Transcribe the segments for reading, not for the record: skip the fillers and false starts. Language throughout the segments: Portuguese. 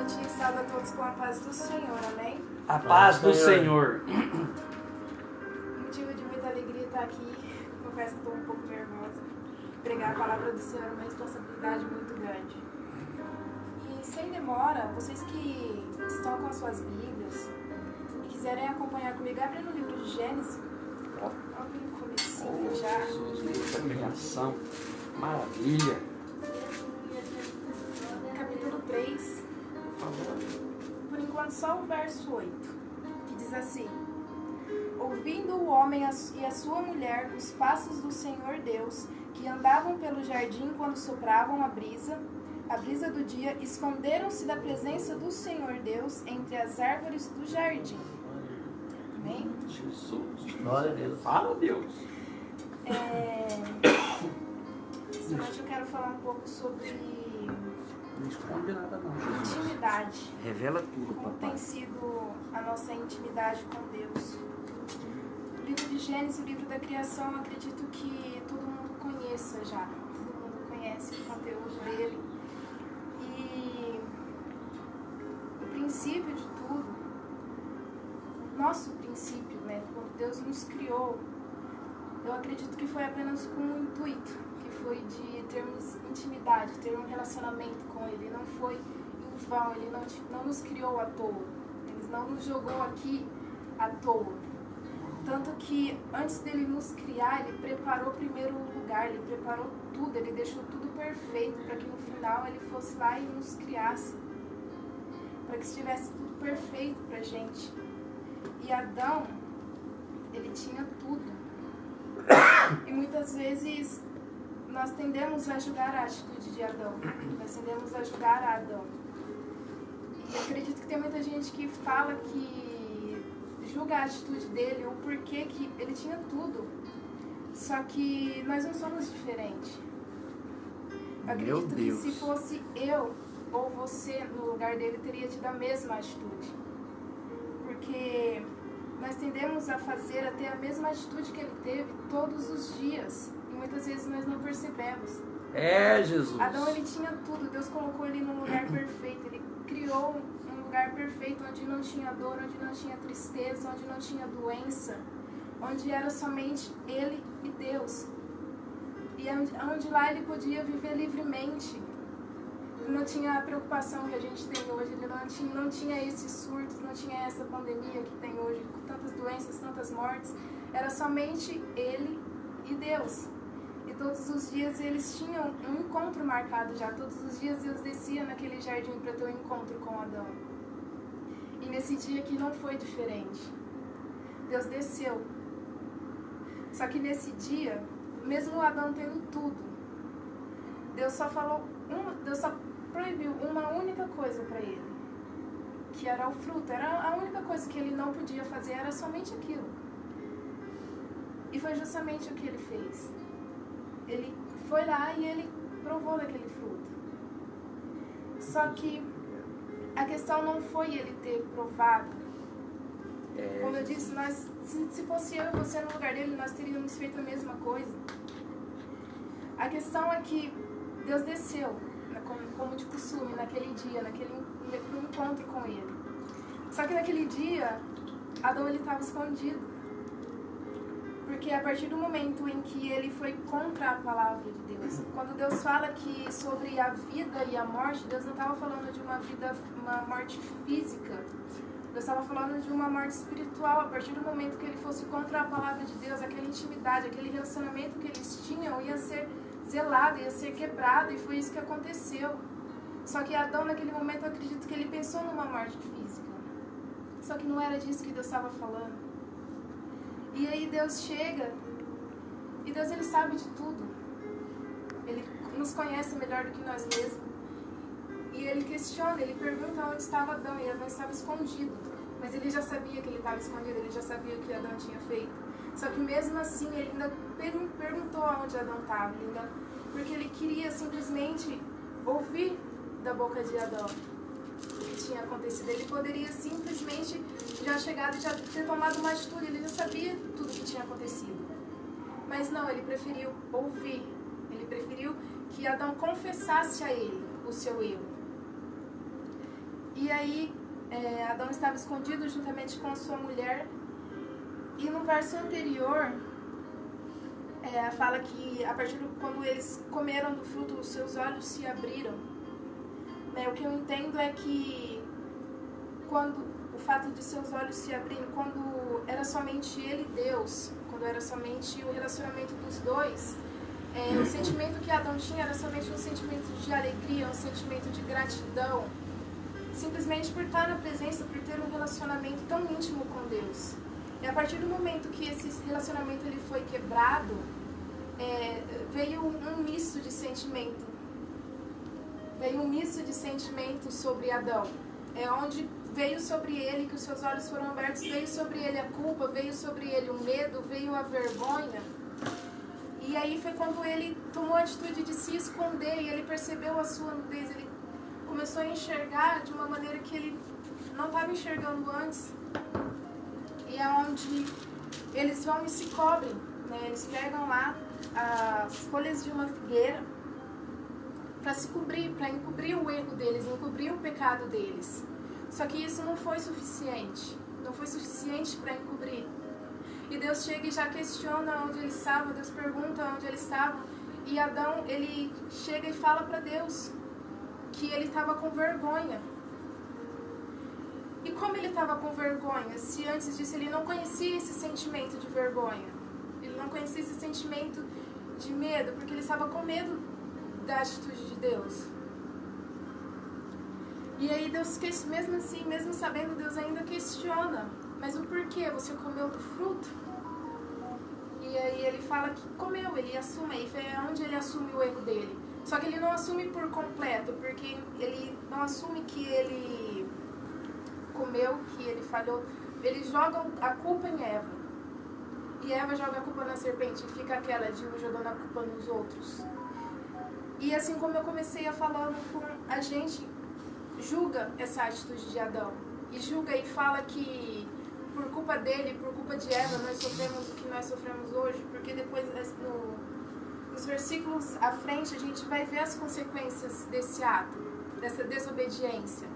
noite e saúdo a todos com a paz do Senhor, amém? A paz do Senhor. Motivo de muita alegria estar aqui. Confesso que estou um pouco nervosa. Pregar a palavra do Senhor é uma responsabilidade muito grande. E sem demora, vocês que estão com as suas Bíblias e quiserem acompanhar comigo, abre no livro de Gênesis. Abre no comecinho já. Jesus, essa pregação. Maravilha. Capítulo 3. Por favor. Por enquanto só o verso 8, que diz assim: ouvindo o homem e a sua mulher os passos do Senhor Deus, que andavam pelo jardim quando sopravam a brisa do dia, esconderam-se da presença do Senhor Deus entre as árvores do jardim. Amém? Jesus. Glória a Deus. Fala, Deus. Hoje eu quero falar um pouco sobre Não esconde nada não, Jesus. intimidade. Revela tudo, Como papai. tem sido a nossa intimidade com Deus. O livro de Gênesis, o livro da criação, eu acredito que todo mundo conheça já. Todo mundo conhece o conteúdo dele. E o princípio de tudo, nosso princípio, né? Quando Deus nos criou, eu acredito que foi apenas com um intuito, que foi de termos intimidade, ter um relacionamento com Ele. Não foi em vão, Ele não nos criou à toa. Ele não nos jogou aqui à toa. Tanto que antes dele nos criar, Ele preparou primeiro o lugar, Ele preparou tudo, Ele deixou tudo perfeito para que no final Ele fosse lá e nos criasse. Para que estivesse tudo perfeito pra gente. E Adão, ele tinha tudo. E muitas vezes nós tendemos a julgar a atitude de Adão. Nós tendemos a julgar a Adão. E eu acredito que tem muita gente que fala que julga a atitude dele, ou porquê que ele tinha tudo. Só que nós não somos diferentes. Eu acredito que se fosse eu ou você no lugar dele, teria tido a mesma atitude. Porque nós tendemos a ter a mesma atitude que ele teve todos os dias. E muitas vezes nós não percebemos. Jesus. Adão, ele tinha tudo. Deus colocou ele num lugar perfeito. Ele criou um lugar perfeito onde não tinha dor, onde não tinha tristeza, onde não tinha doença. Onde era somente ele e Deus. E onde lá ele podia viver livremente. Não tinha a preocupação que a gente tem hoje, ele não tinha esses surtos, não tinha essa pandemia que tem hoje, com tantas doenças, tantas mortes. Era somente ele e Deus. E todos os dias eles tinham um encontro marcado já. Todos os dias Deus descia naquele jardim para ter um encontro com Adão. E nesse dia aqui não foi diferente. Deus desceu. Só que nesse dia, mesmo Adão tendo tudo, Deus só proibiu uma única coisa para ele, que era o fruto. Era a única coisa que ele não podia fazer, era somente aquilo. E foi justamente o que ele fez. Ele foi lá e ele provou daquele fruto. Só que a questão não foi ele ter provado. Como eu disse, se fosse eu e você no lugar dele, nós teríamos feito a mesma coisa. A questão é que Deus desceu, como de costume, naquele dia, no encontro com ele. Só que naquele dia, Adão estava escondido. Porque a partir do momento em que ele foi contra a palavra de Deus, quando Deus fala que sobre a vida e a morte, Deus não estava falando de uma morte física. Deus estava falando de uma morte espiritual. A partir do momento que ele fosse contra a palavra de Deus, aquela intimidade, aquele relacionamento que eles tinham ia ser zelado, ia ser quebrado, e foi isso que aconteceu. Só que Adão, naquele momento, eu acredito que ele pensou numa morte física. Só que não era disso que Deus estava falando. E aí Deus chega, e Deus, ele sabe de tudo. Ele nos conhece melhor do que nós mesmos. E ele questiona, ele pergunta onde estava Adão, e Adão estava escondido. Mas ele já sabia que ele estava escondido, ele já sabia o que Adão tinha feito. Só que mesmo assim, ele ainda perguntou aonde Adão estava, porque ele queria simplesmente ouvir da boca de Adão o que tinha acontecido. Ele poderia simplesmente já chegado e já ter tomado uma atitude, ele já sabia tudo o que tinha acontecido. Mas não, ele preferiu ouvir, ele preferiu que Adão confessasse a ele o seu erro. E aí, Adão estava escondido juntamente com sua mulher. E no verso anterior, fala que a partir do quando eles comeram do fruto, os seus olhos se abriram. O que eu entendo é que quando o fato de seus olhos se abrirem, quando era somente ele e Deus, quando era somente o relacionamento dos dois, o sentimento que Adão tinha era somente um sentimento de alegria, um sentimento de gratidão, simplesmente por estar na presença, por ter um relacionamento tão íntimo com Deus. E a partir do momento que esse relacionamento ele foi quebrado, veio um misto de sentimento. Veio um misto de sentimento sobre Adão. Onde veio sobre ele, que os seus olhos foram abertos, veio sobre ele a culpa, veio sobre ele o medo, veio a vergonha. E aí foi quando ele tomou a atitude de se esconder e ele percebeu a sua nudez. Ele começou a enxergar de uma maneira que ele não estava enxergando antes. E é onde eles vão e se cobrem, né? Eles pegam lá as folhas de uma figueira para se cobrir, para encobrir o erro deles, encobrir o pecado deles. Só que isso não foi suficiente. Não foi suficiente para encobrir. E Deus chega e já questiona onde eles estavam, Deus pergunta onde eles estavam. E Adão, ele chega e fala para Deus que ele estava com vergonha. E como ele estava com vergonha? Se antes disso ele não conhecia esse sentimento de vergonha. Ele não conhecia esse sentimento de medo, porque ele estava com medo da atitude de Deus. E aí Deus, mesmo assim, mesmo sabendo, Deus ainda questiona. Mas o porquê? Você comeu do fruto? E aí ele fala que comeu, ele assume. Aí foi onde ele assume o erro dele. Só que ele não assume por completo, porque ele não assume que ele comeu, que ele falhou. Ele joga a culpa em Eva. E Eva joga a culpa na serpente. E fica aquela de um jogando a culpa nos outros. E assim como eu comecei a falando com a gente, julga essa atitude de Adão. E julga e fala que por culpa dele, por culpa de Eva, nós sofremos o que nós sofremos hoje. Porque depois, nos versículos à frente, a gente vai ver as consequências desse ato, dessa desobediência.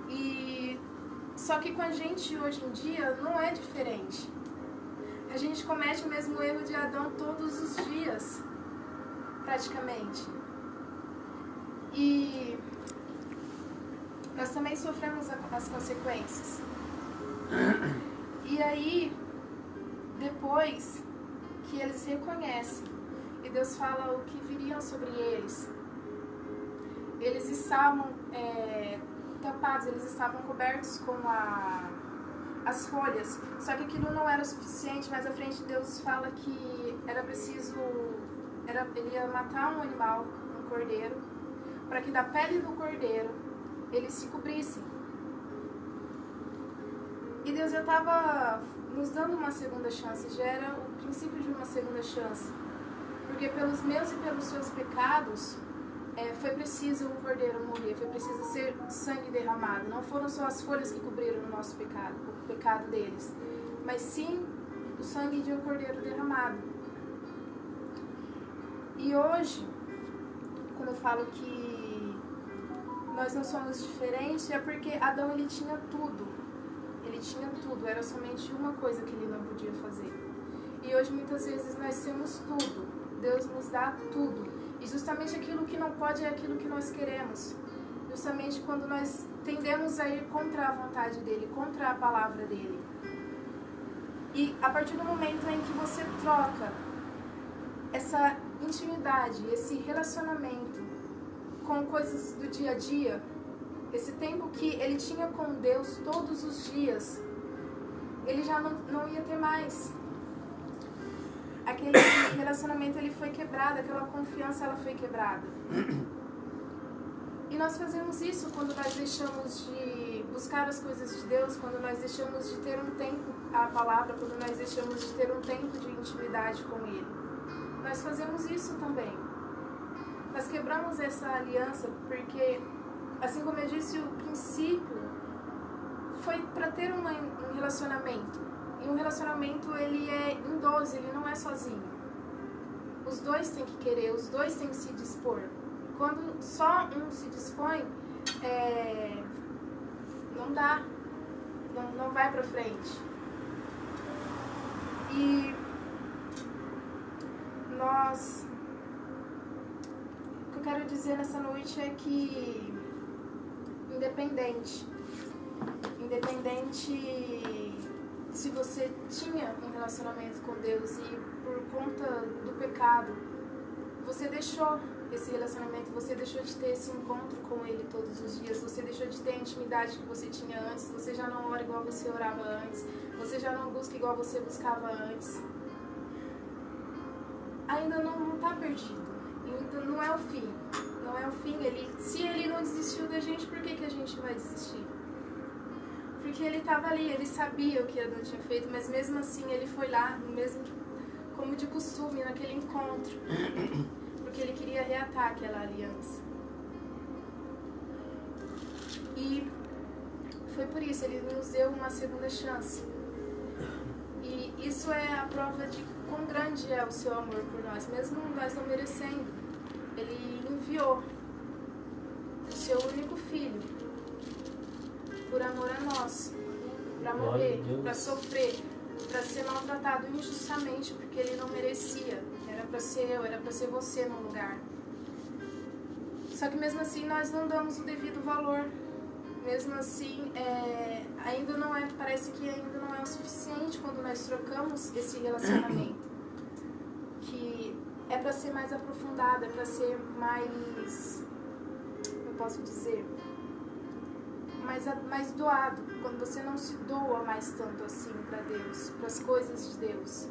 E só que com a gente hoje em dia não é diferente. A gente comete o mesmo erro de Adão todos os dias, praticamente. E nós também sofremos as consequências. E aí, depois que eles reconhecem e Deus fala o que viriam sobre eles, eles estavam tapados, eles estavam cobertos com as folhas. Só que aquilo não era suficiente. Mais à frente Deus fala que era preciso, ele ia matar um animal, um cordeiro, para que da pele do cordeiro eles se cobrissem. E Deus já estava nos dando uma segunda chance, já era o princípio de uma segunda chance. Porque pelos meus e pelos seus pecados, foi preciso um cordeiro morrer, foi preciso ser sangue derramado. Não foram só as folhas que cobriram o nosso pecado, o pecado deles, mas sim o sangue de um cordeiro derramado. E hoje, quando eu falo que nós não somos diferentes, é porque Adão ele tinha tudo. Ele tinha tudo, era somente uma coisa que ele não podia fazer. E hoje muitas vezes nós temos tudo, Deus nos dá tudo. E justamente aquilo que não pode é aquilo que nós queremos. Justamente quando nós tendemos a ir contra a vontade dele, contra a palavra dele. E a partir do momento em que você troca essa intimidade, esse relacionamento com coisas do dia a dia, esse tempo que ele tinha com Deus todos os dias, ele já não ia ter mais. Aquele relacionamento ele foi quebrado, aquela confiança ela foi quebrada. E nós fazemos isso quando nós deixamos de buscar as coisas de Deus, quando nós deixamos de ter um tempo à palavra, quando nós deixamos de ter um tempo de intimidade com Ele. Nós fazemos isso também. Nós quebramos essa aliança porque, assim como eu disse, o princípio foi para ter um relacionamento. E um relacionamento, ele é em dose, ele não é sozinho. Os dois têm que querer, os dois têm que se dispor. Quando só um se dispõe, não dá, não vai pra frente. E o que eu quero dizer nessa noite é que independente se você tinha um relacionamento com Deus e por conta do pecado você deixou esse relacionamento, você deixou de ter esse encontro com Ele todos os dias, você deixou de ter a intimidade que você tinha antes, você já não ora igual você orava antes, você já não busca igual você buscava antes, ainda não está perdido, ainda não é o fim. Não é o fim. Se Ele não desistiu da gente, por que a gente vai desistir? Porque Ele estava ali, Ele sabia o que Adão tinha feito, mas mesmo assim Ele foi lá, mesmo como de costume, naquele encontro, porque Ele queria reatar aquela aliança. E foi por isso, Ele nos deu uma segunda chance. E isso é a prova de quão grande é o seu amor por nós, mesmo nós não merecendo. Ele enviou o seu único filho por amor a nós, para morrer, para sofrer, para ser maltratado injustamente, porque ele não merecia. Era para ser eu, era para ser você no lugar. Só que mesmo assim nós não damos o devido valor. Mesmo assim, ainda não é, parece que ainda não é o suficiente quando nós trocamos esse relacionamento. Que é para ser mais aprofundado, é para ser mais, eu posso dizer, mais doado, quando você não se doa mais tanto assim para Deus, para as coisas de Deus.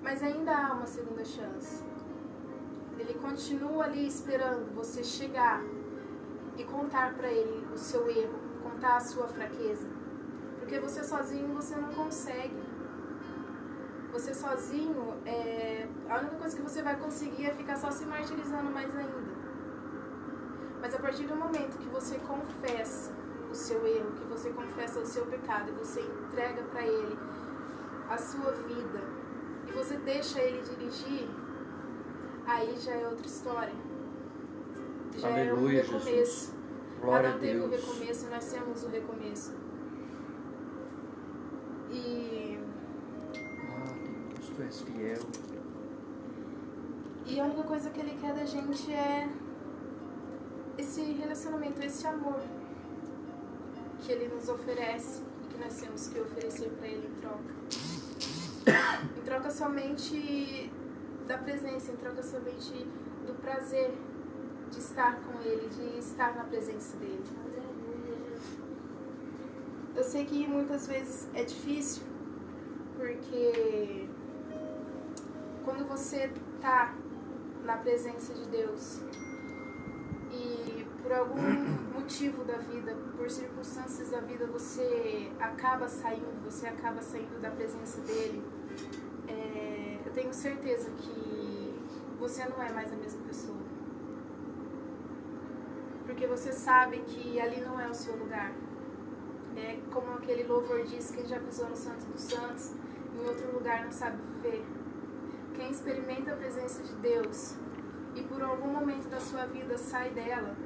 Mas ainda há uma segunda chance. Ele continua ali esperando você chegar e contar para Ele o seu erro, contar a sua fraqueza. Porque você sozinho você não consegue. Você sozinho, a única coisa que você vai conseguir é ficar só se martirizando mais ainda. Mas a partir do momento que você confessa o seu erro, que você confessa o seu pecado, e você entrega para Ele a sua vida, e você deixa Ele dirigir, aí já é outra história. Já Aleluia, é um recomeço. Glória Adão teve a o Deus. recomeço, nós temos o recomeço. E Deus, tu és fiel. a única coisa que Ele quer da gente é esse relacionamento, esse amor que Ele nos oferece e que nós temos que oferecer para Ele em troca. Em troca somente da presença, em troca somente do prazer de estar com Ele, de estar na presença dEle. Eu sei que muitas vezes é difícil, porque quando você está na presença de Deus e por algum motivo da vida, por circunstâncias da vida, você acaba saindo da presença dEle, eu tenho certeza que você não é mais a mesma pessoa. Porque você sabe que ali não é o seu lugar. É como aquele louvor diz, quem já pisou no Santo dos Santos, em outro lugar não sabe viver. Quem experimenta a presença de Deus e por algum momento da sua vida sai dela,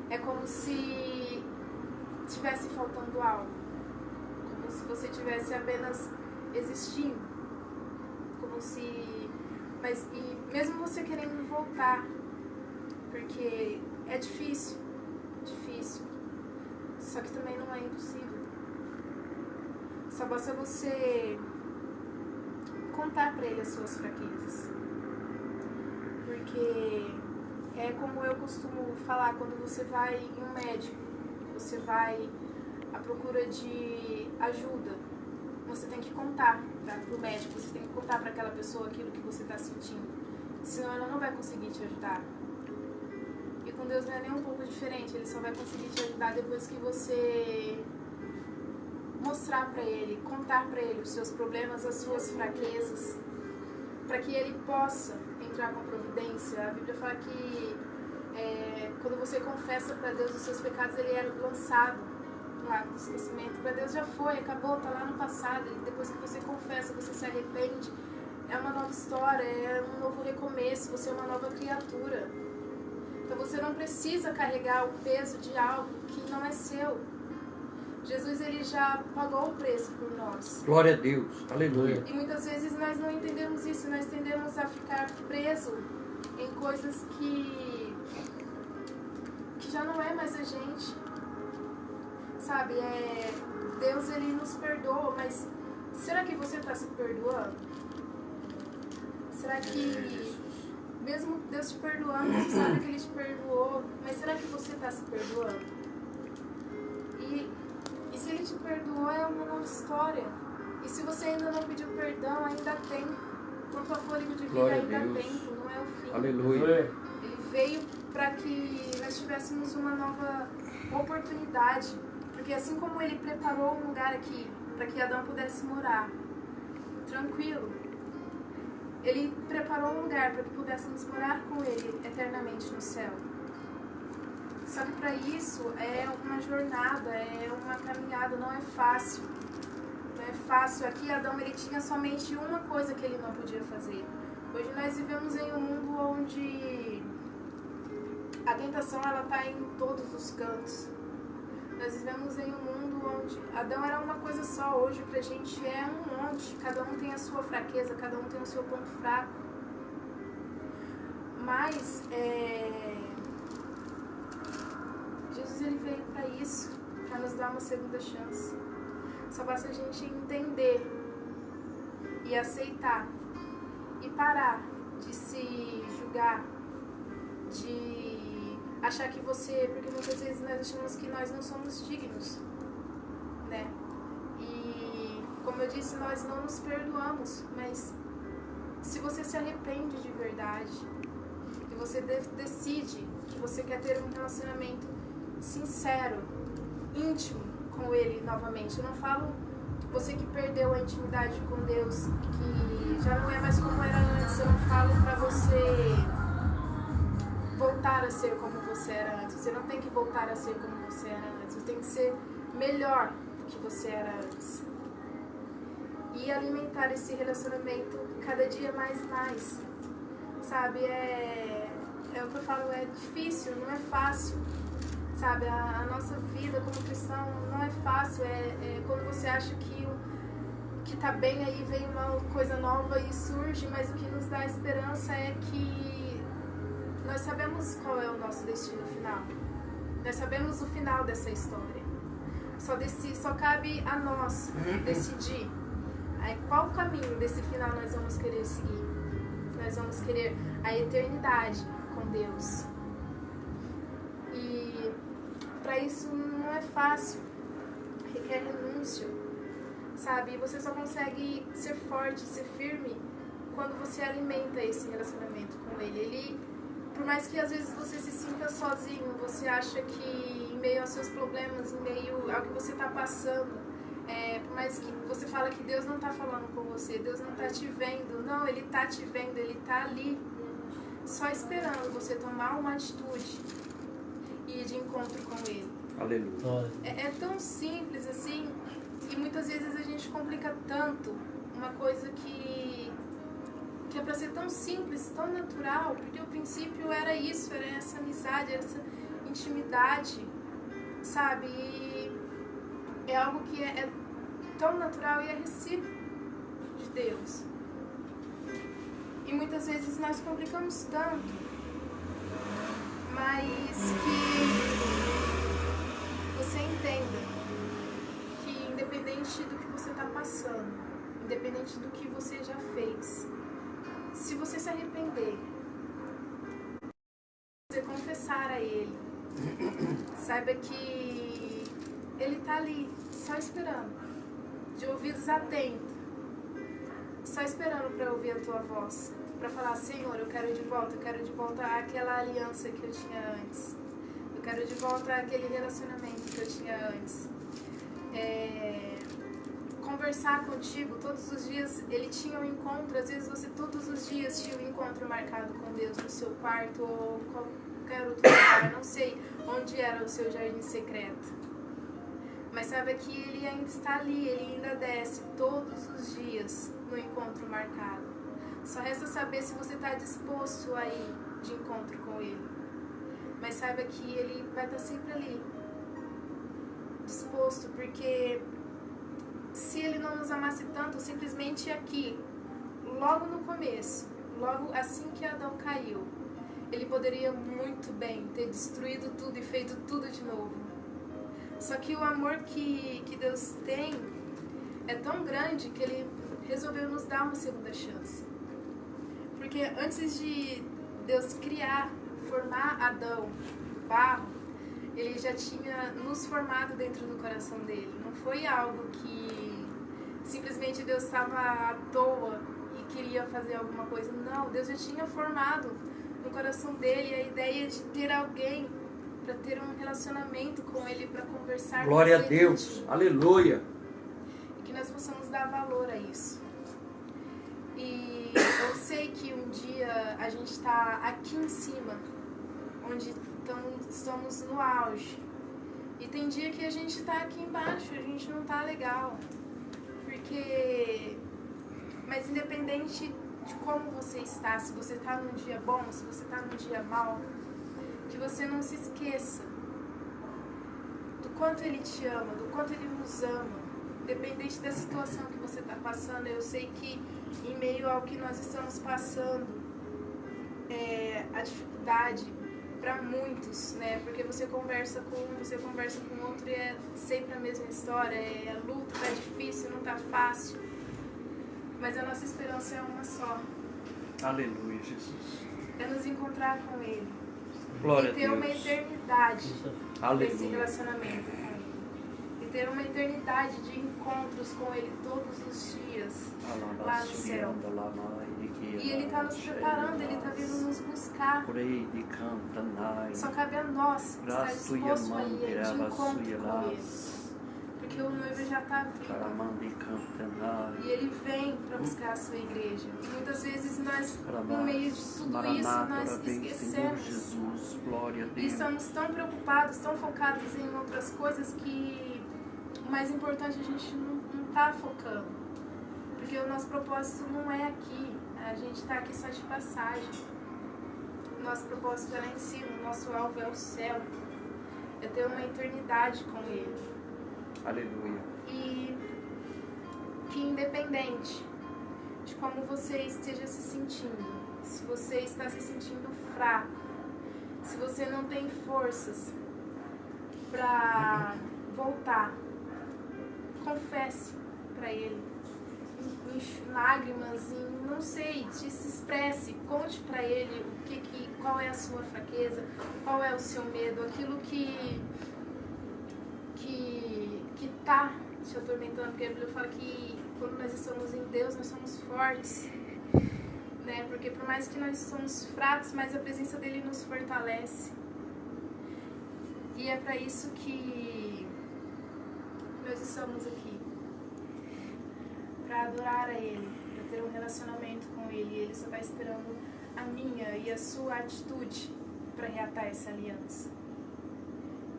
é como se estivesse faltando algo. Como se você estivesse apenas existindo. Como se... Mas e mesmo você querendo voltar, porque é difícil, só que também não é impossível. Só basta você contar pra Ele as suas fraquezas. Porque é como eu costumo falar, quando você vai em um médico, você vai à procura de ajuda, você tem que contar pro médico, você tem que contar para aquela pessoa aquilo que você está sentindo, senão ela não vai conseguir te ajudar. E com Deus não é nem um pouco diferente, Ele só vai conseguir te ajudar depois que você mostrar para Ele, contar para Ele os seus problemas, as suas fraquezas, para que Ele possa entrar com providência. A Bíblia fala que quando você confessa para Deus os seus pecados, Ele é lançado no lago do esquecimento. Para Deus já foi, acabou, está lá no passado. E depois que você confessa, você se arrepende, é uma nova história, é um novo recomeço, você é uma nova criatura. Então você não precisa carregar o peso de algo que não é seu. Jesus, ele já pagou o preço por nós. Glória a Deus. Aleluia. E muitas vezes nós não entendemos isso. Nós tendemos a ficar preso em coisas que já não é mais a gente. Sabe, Deus, ele nos perdoa, mas será que você está se perdoando? Será que, mesmo Deus te perdoando, você sabe que ele te perdoou, mas será que você está se perdoando? E se ele te perdoou, é uma nova história. E se você ainda não pediu perdão, ainda tem. Quanto a fôlego de vida, Glória a ainda Deus. tem, não é o fim. Aleluia. Ele veio para que nós tivéssemos uma nova oportunidade. Porque assim como ele preparou um lugar aqui para que Adão pudesse morar tranquilo, ele preparou um lugar para que pudéssemos morar com ele eternamente no céu. Só que para isso é uma jornada, é uma caminhada, não é fácil. Não é fácil. Aqui Adão, ele tinha somente uma coisa que ele não podia fazer. Hoje nós vivemos em um mundo onde a tentação ela está em todos os cantos. Nós vivemos em um mundo onde Adão era uma coisa só, hoje pra gente é um monte. Cada um tem a sua fraqueza, cada um tem o seu ponto fraco. Mas Jesus, ele veio para isso, para nos dar uma segunda chance. Só basta a gente entender e aceitar e parar de se julgar, de achar que você, porque muitas vezes nós achamos que nós não somos dignos, né? E como eu disse, nós não nos perdoamos, mas se você se arrepende de verdade e você decide que você quer ter um relacionamento sincero, íntimo com ele novamente, eu não falo você que perdeu a intimidade com Deus, que já não é mais como era antes, eu não falo pra você voltar a ser como você era antes. Você não tem que voltar a ser como você era antes. Você tem que ser melhor do que você era antes. E alimentar esse relacionamento cada dia mais e mais. Sabe, é o que eu falo, é difícil, não é fácil. Sabe, a nossa vida como cristão não é fácil. É quando você acha que tá bem, aí vem uma coisa nova e surge, mas o que nos dá esperança é que nós sabemos qual é o nosso destino final. Nós sabemos o final dessa história. Só cabe a nós decidir qual caminho desse final nós vamos querer seguir. Nós vamos querer a eternidade com Deus. E para isso não é fácil. Requer renúncia. Sabe? E você só consegue ser forte, ser firme quando você alimenta esse relacionamento com Ele. Por mais que às vezes você se sinta sozinho, você acha que em meio aos seus problemas, em meio ao que você está passando, por mais que você fala que Deus não está falando com você, Deus não está te vendo, não, Ele está te vendo, Ele está ali, só esperando você tomar uma atitude e ir de encontro com Ele. Aleluia. É tão simples assim, e muitas vezes a gente complica tanto uma coisa que é para ser tão simples, tão natural, porque o princípio era isso, era essa amizade, essa intimidade, sabe? E é algo que é tão natural e é recíproco de Deus. E muitas vezes nós complicamos tanto, mas que você entenda que independente do que você está passando, independente do que você já fez, se você se arrepender, você confessar a Ele, saiba que Ele está ali, só esperando, de ouvidos atentos, só esperando para ouvir a tua voz, para falar: Senhor, eu quero de volta àquela aliança que eu tinha antes, eu quero de volta àquele relacionamento que eu tinha antes. Conversar contigo todos os dias. Ele tinha um encontro, às vezes você todos os dias tinha um encontro marcado com Deus no seu quarto ou qualquer outro lugar, não sei onde era o seu jardim secreto, mas saiba que Ele ainda está ali, Ele ainda desce todos os dias no encontro marcado. Só resta saber se você está disposto a ir de encontro com Ele. mas saiba que Ele vai estar sempre ali, disposto, porque se Ele não nos amasse tanto, simplesmente aqui, logo no começo, logo assim que Adão caiu, Ele poderia muito bem ter destruído tudo e feito tudo de novo. Só que o amor que Deus tem é tão grande que Ele resolveu nos dar uma segunda chance. Porque antes de Deus criar, formar Adão do barro, Ele já tinha nos formado dentro do coração dele. Não foi algo que simplesmente Deus estava à toa e queria fazer alguma coisa. Não, Deus já tinha formado no coração dele a ideia de ter alguém para ter um relacionamento com Ele, para conversar com Ele. Glória a Deus, aleluia. E que nós possamos dar valor a isso. E eu sei que um dia a gente está aqui em cima, onde estamos no auge. E tem dia que a gente está aqui embaixo, a gente não está legal. Mas independente de como você está, se você está num dia bom, se você está num dia mau, que você não se esqueça do quanto Ele te ama, do quanto Ele nos ama. Independente da situação que você está passando, eu sei que em meio ao que nós estamos passando, a dificuldade para muitos, né? Porque você conversa com um, você conversa com outro e é sempre a mesma história, é luta, tá difícil, não tá fácil. Mas a nossa esperança é uma só. Aleluia, Jesus. É nos encontrar com Ele. Glória e ter a Deus. Uma eternidade Aleluia. Nesse relacionamento com Ele. E ter uma eternidade de encontros com Ele todos os dias lá no céu. E Ele está nos preparando, Ele está vindo nos buscar. Só cabe a nós estar disposto a ir de encontro com Ele. Porque o noivo já está vindo. E Ele vem para buscar a sua igreja. E muitas vezes nós, no meio de tudo isso, nós esquecemos. E estamos tão preocupados, tão focados em outras coisas que o mais importante a gente não está focando. Porque o nosso propósito não é aqui. A gente está aqui só de passagem. O nosso propósito é lá em cima. O nosso alvo é o céu. É ter uma eternidade com Ele. Aleluia. E que independente de como você esteja se sentindo, se você está se sentindo fraco, se você não tem forças para voltar, confesse para Ele, em lágrimas, não sei, se expresse, conte para Ele qual é a sua fraqueza, qual é o seu medo, aquilo que está te atormentando, porque a Bíblia fala que quando nós estamos em Deus, nós somos fortes, né? Porque por mais que nós somos fracos, mas a presença dele nos fortalece. E é para isso que nós estamos aqui, para adorar a Ele, para ter um relacionamento com Ele. E Ele só está esperando a minha e a sua atitude para reatar essa aliança.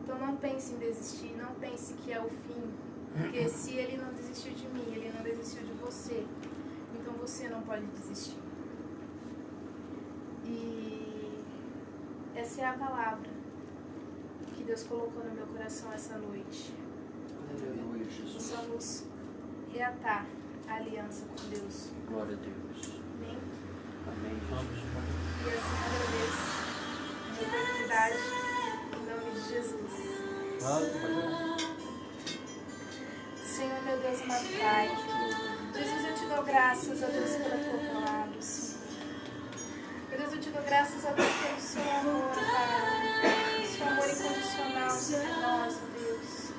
Então não pense em desistir, não pense que é o fim, porque se Ele não desistiu de mim, Ele não desistiu de você, então você não pode desistir. E essa é a palavra que Deus colocou no meu coração essa noite. Aleluia, Jesus. Possamos reatar a aliança com Deus. Glória a Deus. Amém? Amém. E assim agradeço a oportunidade. Em nome de Jesus. Senhor, meu Deus, amado Pai, Jesus, eu te dou graças a Deus pela tua palavra, Senhor. Meu Deus, eu te dou graças a Deus pelo seu amor, Pai, seu amor incondicional sobre nós, ó Deus.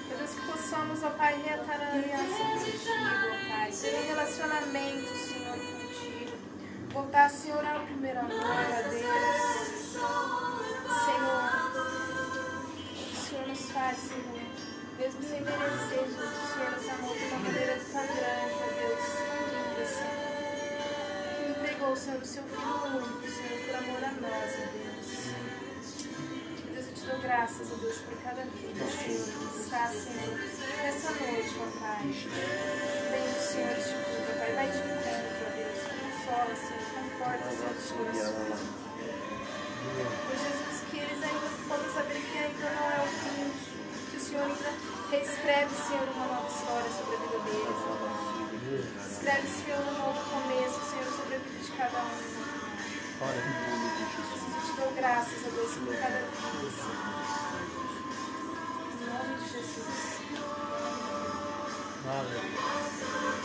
Meu Deus, que possamos, ó Pai, reatar a aliança contigo, ó Pai, ter um relacionamento, Senhor, contigo. Voltar, Senhor, ao primeiro amor, ó Deus. Senhor, o Senhor nos faz, Senhor, mesmo sem merecer, Jesus, o Senhor nos amou de uma maneira tão grande, ó Deus, tão linda, Senhor, que entregou, Senhor, o seu Filho único, Senhor, por amor a nós, ó Deus. Deus, eu te dou graças, ó Deus, por cada vida, Senhor, que está, Senhor, nessa noite, ó Pai. Vem, Senhor, este culto, ó Pai, vai de encontro, ó Deus, consola, Senhor, conforta, Senhor, os corações. Por Jesus, Escreve, Senhor, uma nova história sobre a vida deles. Escreve, Senhor, um novo começo, Senhor, sobre a vida de cada um. Ora, em nome de Jesus. Eu te dou graças a Deus por cada vida, Senhor.